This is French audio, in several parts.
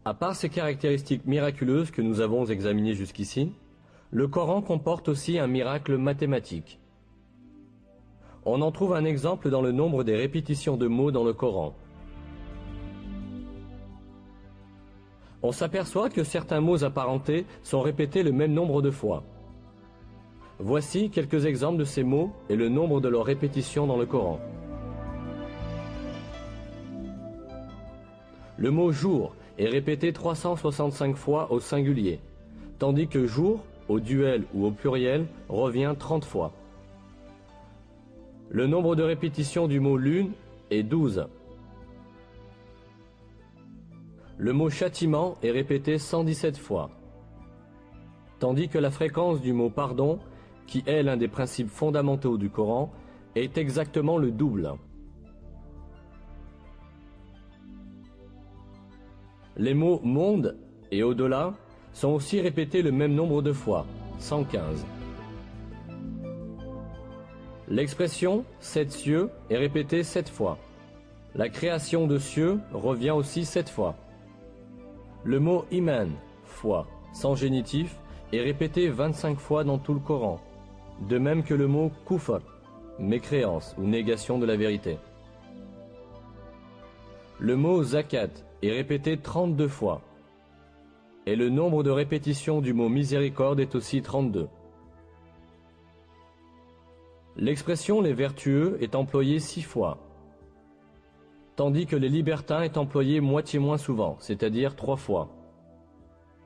À part ces caractéristiques miraculeuses que nous avons examinées jusqu'ici, le Coran comporte aussi un miracle mathématique. On en trouve un exemple dans le nombre des répétitions de mots dans le Coran. On s'aperçoit que certains mots apparentés sont répétés le même nombre de fois. Voici quelques exemples de ces mots et le nombre de leurs répétitions dans le Coran. Le mot jour est répété 365 fois au singulier, tandis que jour, au duel ou au pluriel, revient 30 fois. Le nombre de répétitions du mot lune est 12. Le mot châtiment est répété 117 fois, tandis que la fréquence du mot pardon, qui est l'un des principes fondamentaux du Coran, est exactement le double. Les mots monde et au-delà sont aussi répétés le même nombre de fois, 115. L'expression « sept cieux » est répétée 7 fois. La création de cieux revient aussi 7 fois. Le mot « iman » foi, sans génitif, est répété 25 fois dans tout le Coran, de même que le mot « kufr » mécréance ou négation de la vérité. Le mot « zakat » est répété 32 fois, et le nombre de répétitions du mot « miséricorde » est aussi 32. L'expression « les vertueux » est employée 6 fois, tandis que les libertins est employé moitié moins souvent, c'est-à-dire 3 fois.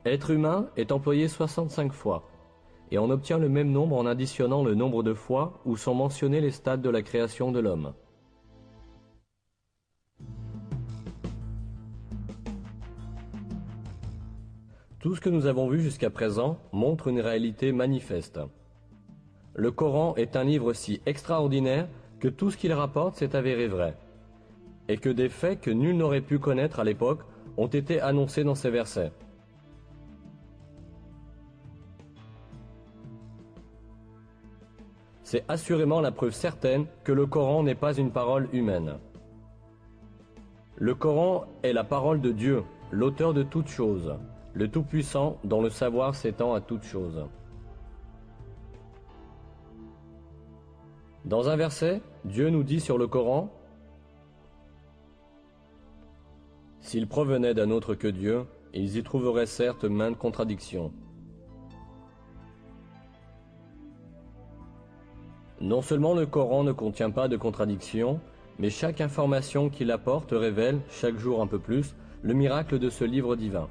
Être humain est employé 65 fois, et on obtient le même nombre en additionnant le nombre de fois où sont mentionnés les stades de la création de l'homme. Tout ce que nous avons vu jusqu'à présent montre une réalité manifeste. Le Coran est un livre si extraordinaire que tout ce qu'il rapporte s'est avéré vrai, et que des faits que nul n'aurait pu connaître à l'époque ont été annoncés dans ces versets. C'est assurément la preuve certaine que le Coran n'est pas une parole humaine. Le Coran est la parole de Dieu, l'auteur de toutes choses, le Tout-Puissant dont le savoir s'étend à toutes choses. Dans un verset, Dieu nous dit sur le Coran: « S'ils provenaient d'un autre que Dieu, ils y trouveraient certes maintes contradictions. » Non seulement le Coran ne contient pas de contradictions, mais chaque information qu'il apporte révèle, chaque jour un peu plus, le miracle de ce livre divin.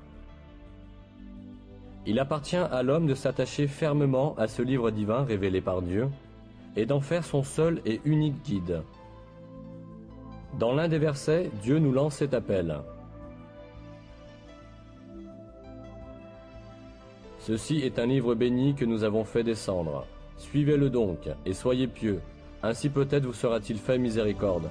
Il appartient à l'homme de s'attacher fermement à ce livre divin révélé par Dieu, et d'en faire son seul et unique guide. Dans l'un des versets, Dieu nous lance cet appel. « Ceci est un livre béni que nous avons fait descendre. Suivez-le donc, et soyez pieux, ainsi peut-être vous sera-t-il fait miséricorde. »